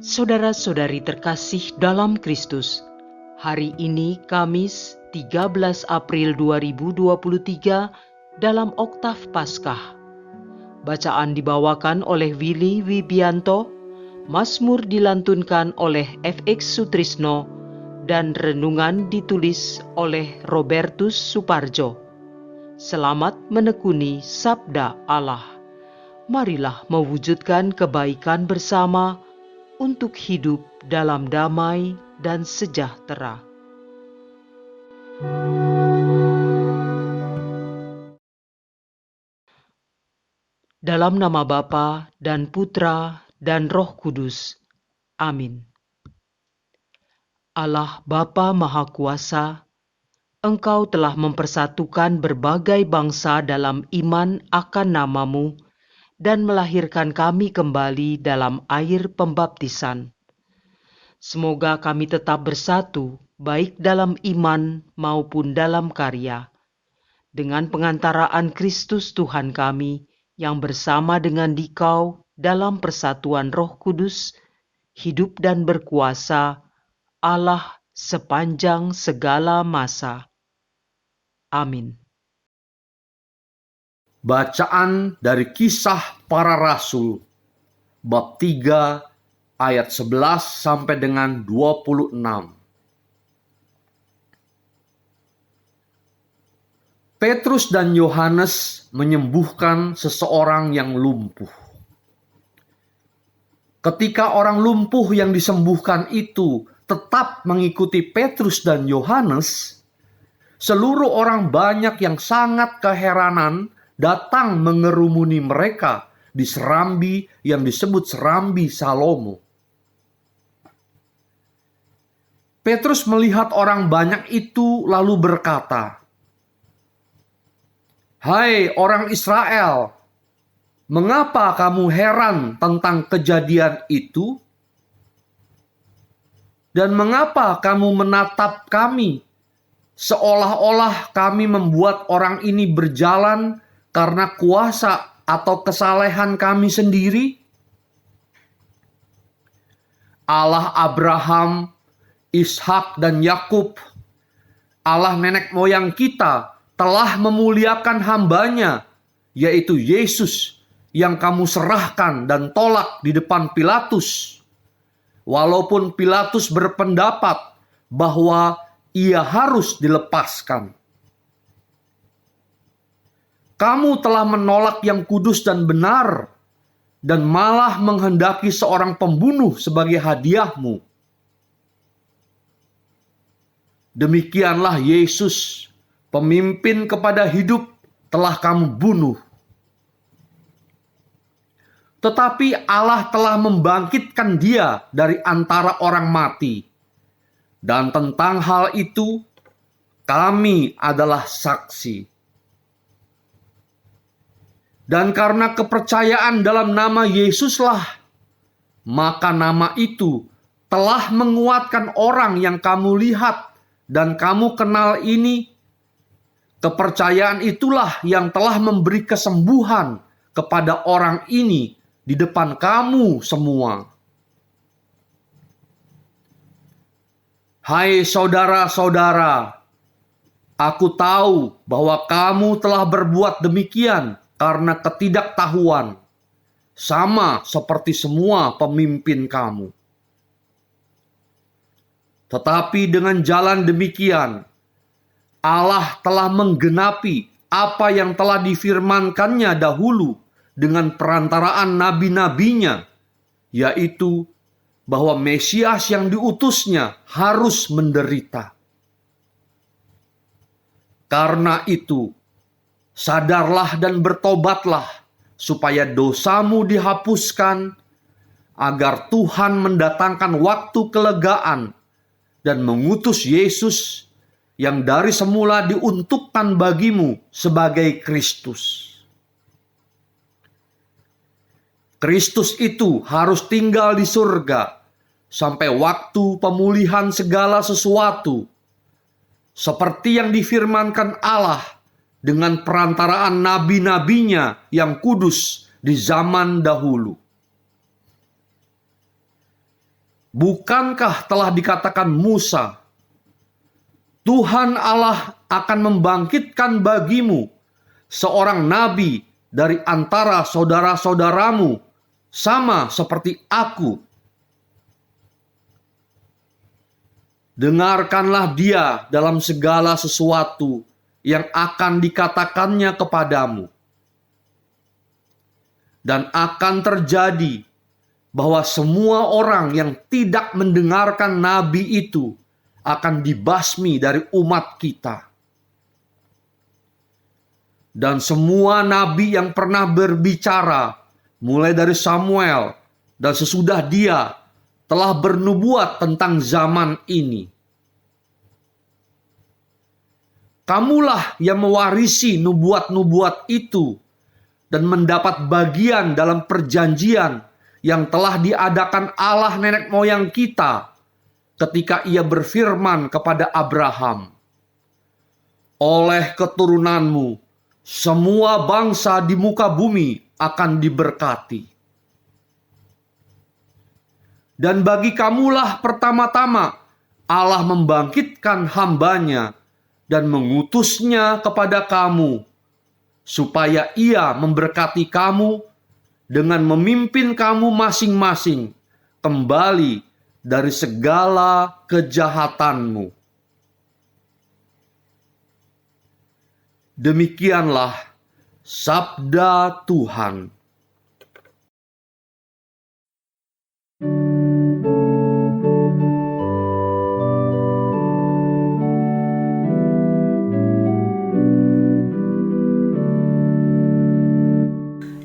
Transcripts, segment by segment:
Saudara-saudari terkasih dalam Kristus, hari ini Kamis 13 April 2023 dalam Oktav Paskah. Bacaan dibawakan oleh Willy Wibianto, Mazmur dilantunkan oleh FX Sutrisno, dan renungan ditulis oleh Robertus Suparjo. Selamat menekuni Sabda Allah. Marilah mewujudkan kebaikan bersama untuk hidup dalam damai dan sejahtera. Dalam nama Bapa dan Putra dan Roh Kudus. Amin. Allah Bapa Maha Kuasa, Engkau telah mempersatukan berbagai bangsa dalam iman akan nama-Mu dan melahirkan kami kembali dalam air pembaptisan. Semoga kami tetap bersatu, baik dalam iman maupun dalam karya, dengan pengantaraan Kristus Tuhan kami, yang bersama dengan Dikau dalam persatuan Roh Kudus, hidup dan berkuasa, Allah sepanjang segala masa. Amin. Bacaan dari Kisah Para Rasul, bab 3, ayat 11 sampai dengan 26. Petrus dan Yohanes menyembuhkan seseorang yang lumpuh. Ketika orang lumpuh yang disembuhkan itu tetap mengikuti Petrus dan Yohanes, seluruh orang banyak yang sangat keheranan datang mengerumuni mereka di serambi yang disebut Serambi Salomo. Petrus melihat orang banyak itu lalu berkata, "Hai orang Israel, mengapa kamu heran tentang kejadian itu? Dan mengapa kamu menatap kami seolah-olah kami membuat orang ini berjalan karena kuasa atau kesalehan kami sendiri? Allah Abraham, Ishak dan Yakub, Allah nenek moyang kita, telah memuliakan hambanya, yaitu Yesus, yang kamu serahkan dan tolak di depan Pilatus. Walaupun Pilatus berpendapat bahwa ia harus dilepaskan. Kamu telah menolak yang kudus dan benar, dan malah menghendaki seorang pembunuh sebagai hadiahmu. Demikianlah Yesus, pemimpin kepada hidup, telah kamu bunuh. Tetapi Allah telah membangkitkan dia dari antara orang mati. Dan tentang hal itu, kami adalah saksi. Dan karena kepercayaan dalam nama Yesuslah, maka nama itu telah menguatkan orang yang kamu lihat dan kamu kenal ini. Kepercayaan itulah yang telah memberi kesembuhan kepada orang ini di depan kamu semua. Hai saudara-saudara, aku tahu bahwa kamu telah berbuat demikian karena ketidaktahuan, sama seperti semua pemimpin kamu. Tetapi dengan jalan demikian, Allah telah menggenapi apa yang telah difirmankannya dahulu dengan perantaraan nabi-nabinya, yaitu bahwa Mesias yang diutusnya harus menderita. Karena itu, sadarlah dan bertobatlah, supaya dosamu dihapuskan, agar Tuhan mendatangkan waktu kelegaan dan mengutus Yesus yang dari semula diuntukkan bagimu sebagai Kristus. Kristus itu harus tinggal di surga sampai waktu pemulihan segala sesuatu, seperti yang difirmankan Allah dengan perantaraan nabi-nabinya yang kudus di zaman dahulu. Bukankah telah dikatakan Musa, Tuhan Allah akan membangkitkan bagimu seorang nabi dari antara saudara-saudaramu, sama seperti aku. Dengarkanlah dia dalam segala sesuatu yang akan dikatakannya kepadamu. Dan akan terjadi bahwa semua orang yang tidak mendengarkan nabi itu akan dibasmi dari umat kita. Dan semua nabi yang pernah berbicara, mulai dari Samuel dan sesudah dia, telah bernubuat tentang zaman ini. Kamulah yang mewarisi nubuat-nubuat itu dan mendapat bagian dalam perjanjian yang telah diadakan Allah nenek moyang kita ketika ia berfirman kepada Abraham, oleh keturunanmu semua bangsa di muka bumi akan diberkati. Dan bagi kamulah pertama-tama Allah membangkitkan hambanya dan mengutusnya kepada kamu, supaya ia memberkati kamu dengan memimpin kamu masing-masing kembali dari segala kejahatanmu. Demikianlah sabda Tuhan.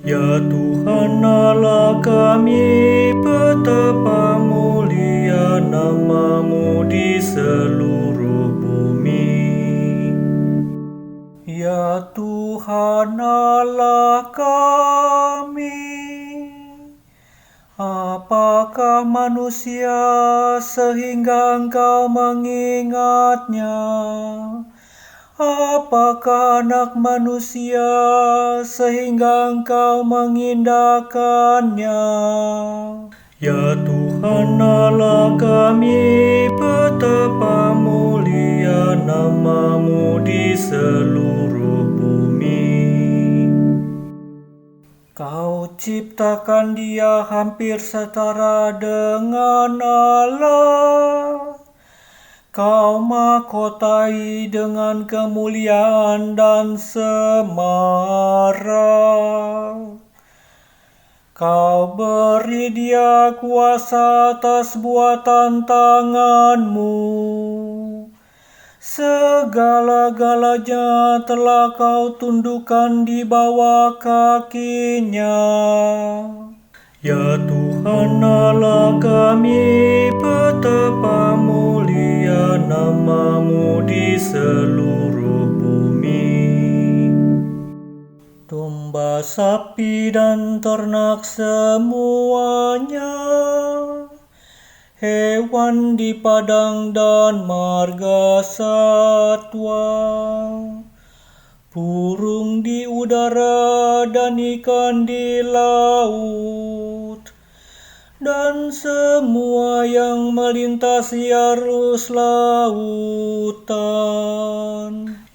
Ya Tuhan Allah kami, betapa mulia nama-Mu di seluruh bumi. Ya Tuhan Allah kami, apakah manusia sehingga Engkau mengingatnya? Apakah anak manusia sehingga Engkau mengindahkannya? Ya Tuhan Allah kami, betapa mulia nama-Mu di seluruh bumi. Kau ciptakan dia hampir setara dengan Allah. Kau mahkotai dengan kemuliaan dan semara. Kau beri dia kuasa atas buatan tangan-Mu. Segala-galanya telah Kau tundukkan di bawah kakinya. Ya Tuhan Allah kami, betapa mulia nama-Mu di seluruh bumi. Domba, sapi, dan ternak semuanya, hewan di padang dan marga satwa, burung di udara dan ikan di laut, dan semua yang melintasi arus lautan.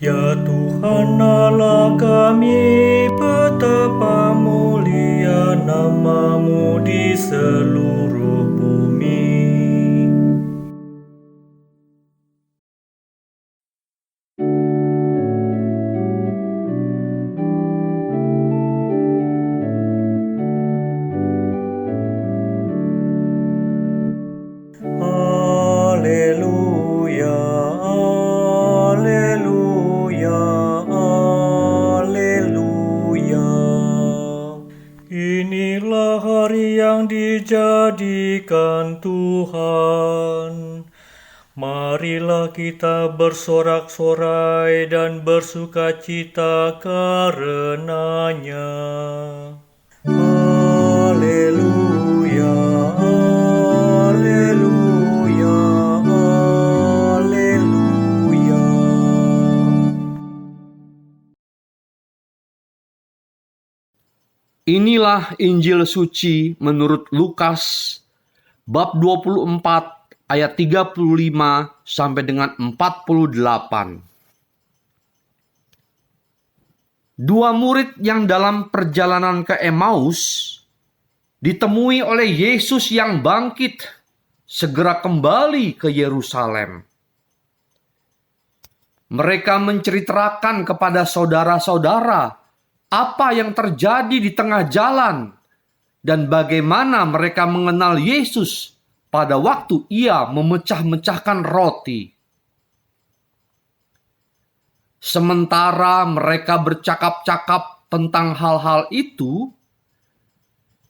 Ya Tuhan Allah kami, betapa mulia nama-Mu di seluruh bumi. Dijadikan Tuhan. Marilah kita bersorak-sorai dan bersukacita karenanya. Haleluya, haleluya, haleluya. Inilah Injil suci menurut Lukas bab 24 ayat 35 sampai dengan 48. Dua murid yang dalam perjalanan ke Emmaus ditemui oleh Yesus yang bangkit segera kembali ke Yerusalem. Mereka menceritakan kepada saudara-saudara apa yang terjadi di tengah jalan dan bagaimana mereka mengenal Yesus pada waktu ia memecah-mecahkan roti. Sementara mereka bercakap-cakap tentang hal-hal itu,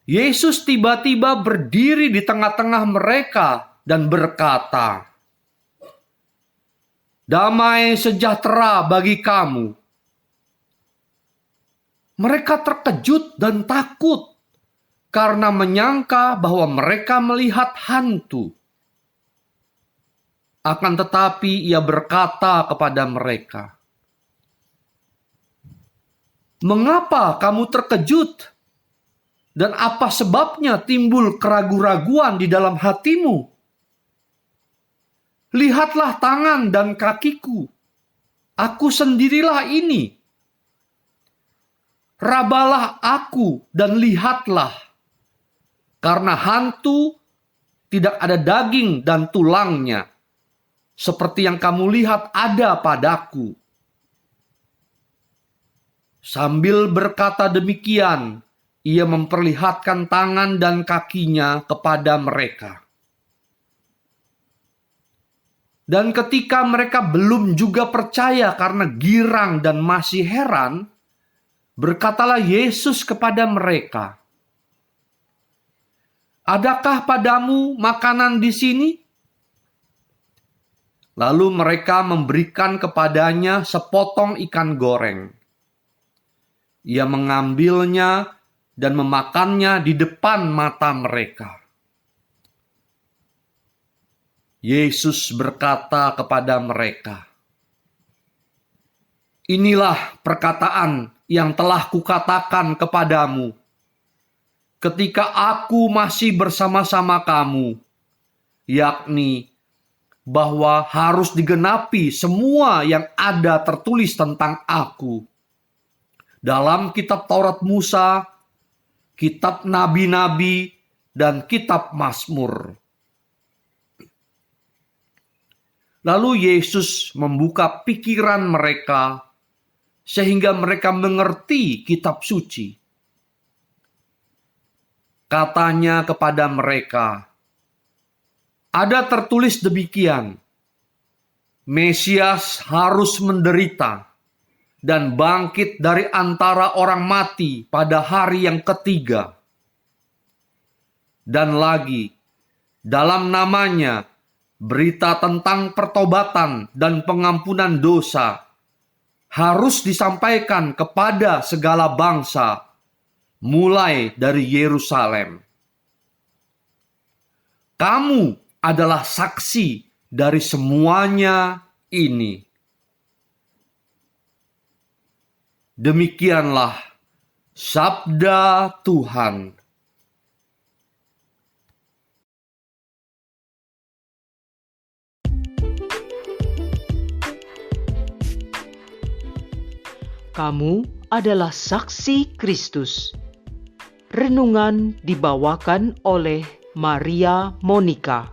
Yesus tiba-tiba berdiri di tengah-tengah mereka dan berkata, "Damai sejahtera bagi kamu." Mereka terkejut dan takut karena menyangka bahwa mereka melihat hantu. Akan tetapi ia berkata kepada mereka, "Mengapa kamu terkejut? Dan apa sebabnya timbul keraguan-raguan di dalam hatimu? Lihatlah tangan dan kakiku. Aku sendirilah ini. Rabalah aku dan lihatlah. Karena hantu tidak ada daging dan tulangnya, seperti yang kamu lihat ada padaku." Sambil berkata demikian, ia memperlihatkan tangan dan kakinya kepada mereka. Dan ketika mereka belum juga percaya karena girang dan masih heran, berkatalah Yesus kepada mereka, "Adakah padamu makanan di sini?" Lalu mereka memberikan kepadanya sepotong ikan goreng. Ia mengambilnya dan memakannya di depan mata mereka. Yesus berkata kepada mereka, "Inilah perkataan yang telah kukatakan kepadamu ketika aku masih bersama-sama kamu, yakni bahwa harus digenapi semua yang ada tertulis tentang aku dalam kitab Taurat Musa, kitab nabi-nabi, dan kitab Mazmur." Lalu Yesus membuka pikiran mereka sehingga mereka mengerti kitab suci. Katanya kepada mereka, "Ada tertulis demikian, Mesias harus menderita dan bangkit dari antara orang mati pada hari yang ketiga. Dan lagi, dalam namanya, berita tentang pertobatan dan pengampunan dosa harus disampaikan kepada segala bangsa, mulai dari Yerusalem. Kamu adalah saksi dari semuanya ini." Demikianlah sabda Tuhan. Kamu adalah saksi Kristus. Renungan dibawakan oleh Maria Monica.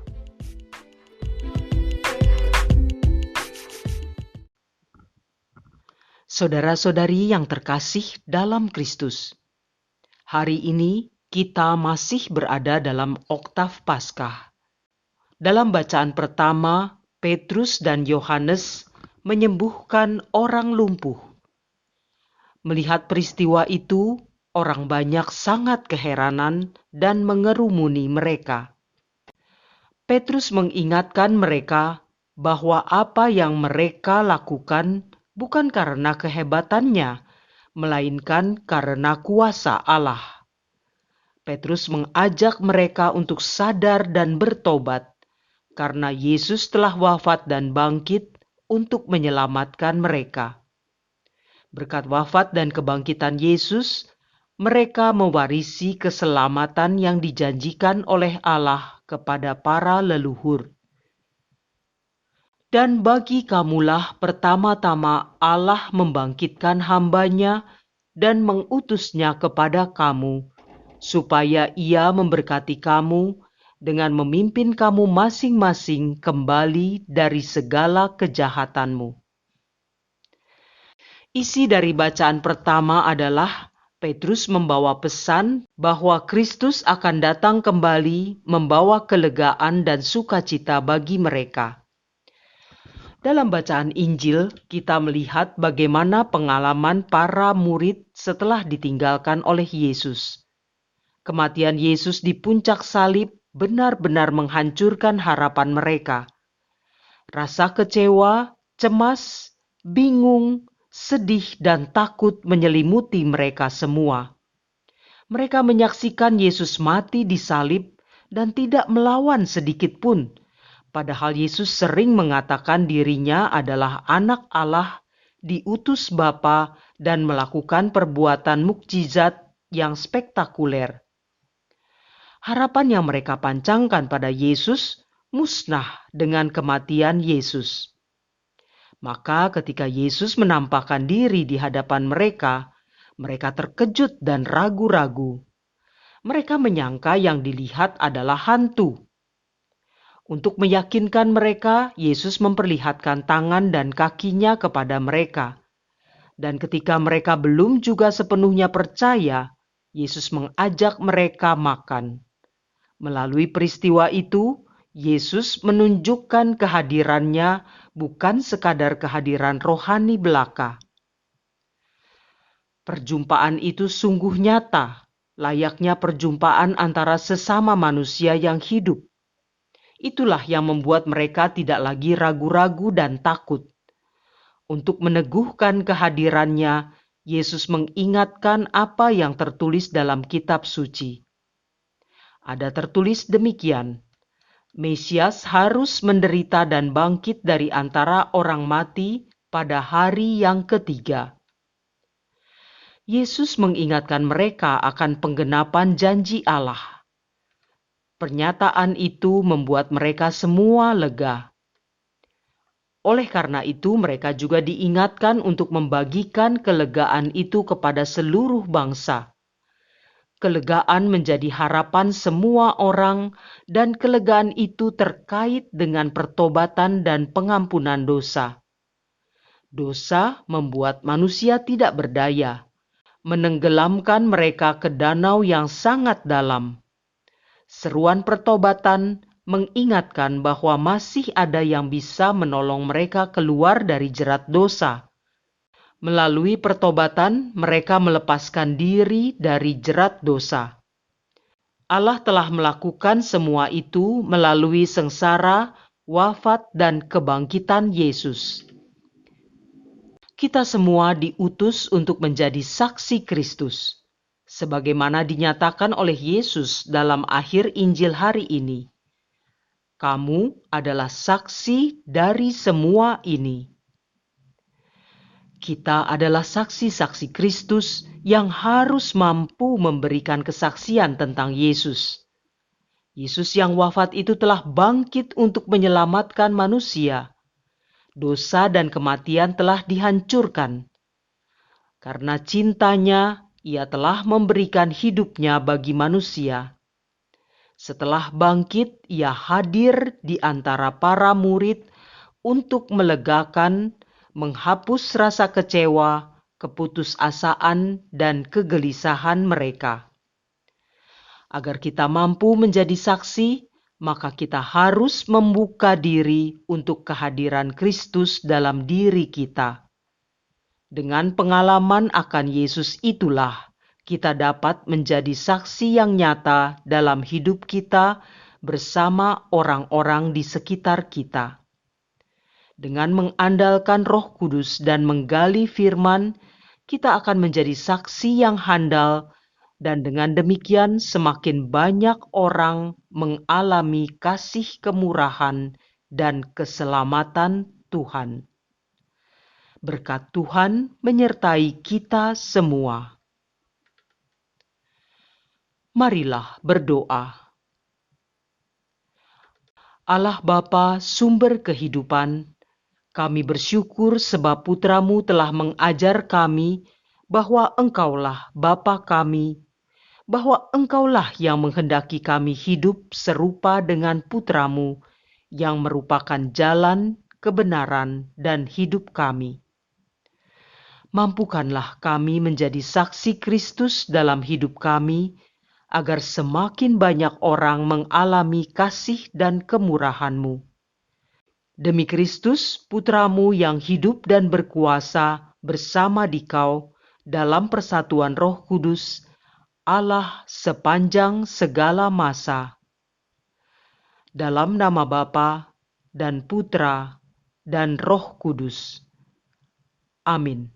Saudara-saudari yang terkasih dalam Kristus, hari ini kita masih berada dalam oktav Paskah. Dalam bacaan pertama, Petrus dan Yohanes menyembuhkan orang lumpuh. Melihat peristiwa itu, orang banyak sangat keheranan dan mengerumuni mereka. Petrus mengingatkan mereka bahwa apa yang mereka lakukan bukan karena kehebatannya, melainkan karena kuasa Allah. Petrus mengajak mereka untuk sadar dan bertobat, karena Yesus telah wafat dan bangkit untuk menyelamatkan mereka. Berkat wafat dan kebangkitan Yesus, mereka mewarisi keselamatan yang dijanjikan oleh Allah kepada para leluhur. Dan bagi kamulah pertama-tama Allah membangkitkan hamba-Nya dan mengutusnya kepada kamu, supaya Ia memberkati kamu dengan memimpin kamu masing-masing kembali dari segala kejahatanmu. Isi dari bacaan pertama adalah Petrus membawa pesan bahwa Kristus akan datang kembali membawa kelegaan dan sukacita bagi mereka. Dalam bacaan Injil, kita melihat bagaimana pengalaman para murid setelah ditinggalkan oleh Yesus. Kematian Yesus di puncak salib benar-benar menghancurkan harapan mereka. Rasa kecewa, cemas, bingung, sedih, dan takut menyelimuti mereka semua. Mereka menyaksikan Yesus mati di salib dan tidak melawan sedikit pun. Padahal Yesus sering mengatakan dirinya adalah anak Allah, diutus Bapa dan melakukan perbuatan mukjizat yang spektakuler. Harapan yang mereka pancangkan pada Yesus musnah dengan kematian Yesus. Maka ketika Yesus menampakkan diri di hadapan mereka, mereka terkejut dan ragu-ragu. Mereka menyangka yang dilihat adalah hantu. Untuk meyakinkan mereka, Yesus memperlihatkan tangan dan kakinya kepada mereka. Dan ketika mereka belum juga sepenuhnya percaya, Yesus mengajak mereka makan. Melalui peristiwa itu, Yesus menunjukkan kehadirannya bukan sekadar kehadiran rohani belaka. Perjumpaan itu sungguh nyata, layaknya perjumpaan antara sesama manusia yang hidup. Itulah yang membuat mereka tidak lagi ragu-ragu dan takut. Untuk meneguhkan kehadirannya, Yesus mengingatkan apa yang tertulis dalam kitab suci. Ada tertulis demikian, Mesias harus menderita dan bangkit dari antara orang mati pada hari yang ketiga. Yesus mengingatkan mereka akan penggenapan janji Allah. Pernyataan itu membuat mereka semua lega. Oleh karena itu, mereka juga diingatkan untuk membagikan kelegaan itu kepada seluruh bangsa. Kelegaan menjadi harapan semua orang, dan kelegaan itu terkait dengan pertobatan dan pengampunan dosa. Dosa membuat manusia tidak berdaya, menenggelamkan mereka ke danau yang sangat dalam. Seruan pertobatan mengingatkan bahwa masih ada yang bisa menolong mereka keluar dari jerat dosa. Melalui pertobatan, mereka melepaskan diri dari jerat dosa. Allah telah melakukan semua itu melalui sengsara, wafat, dan kebangkitan Yesus. Kita semua diutus untuk menjadi saksi Kristus, sebagaimana dinyatakan oleh Yesus dalam akhir Injil hari ini. Kamu adalah saksi dari semua ini. Kita adalah saksi-saksi Kristus yang harus mampu memberikan kesaksian tentang Yesus. Yesus yang wafat itu telah bangkit untuk menyelamatkan manusia. Dosa dan kematian telah dihancurkan. Karena cintanya, Ia telah memberikan hidupnya bagi manusia. Setelah bangkit, Ia hadir di antara para murid untuk melegakan, menghapus rasa kecewa, keputusasaan, dan kegelisahan mereka. Agar kita mampu menjadi saksi, maka kita harus membuka diri untuk kehadiran Kristus dalam diri kita. Dengan pengalaman akan Yesus itulah kita dapat menjadi saksi yang nyata dalam hidup kita bersama orang-orang di sekitar kita. Dengan mengandalkan Roh Kudus dan menggali firman, kita akan menjadi saksi yang handal, dan dengan demikian semakin banyak orang mengalami kasih kemurahan dan keselamatan Tuhan. Berkat Tuhan menyertai kita semua. Marilah berdoa. Allah Bapa, sumber kehidupan, kami bersyukur sebab Putra-Mu telah mengajar kami bahwa Engkaulah Bapa kami, bahwa Engkaulah yang menghendaki kami hidup serupa dengan Putra-Mu yang merupakan jalan, kebenaran, dan hidup kami. Mampukanlah kami menjadi saksi Kristus dalam hidup kami, agar semakin banyak orang mengalami kasih dan kemurahan-Mu. Demi Kristus, Putra-Mu yang hidup dan berkuasa bersama Dikau dalam persatuan Roh Kudus, Allah sepanjang segala masa. Dalam nama Bapa dan Putra dan Roh Kudus. Amin.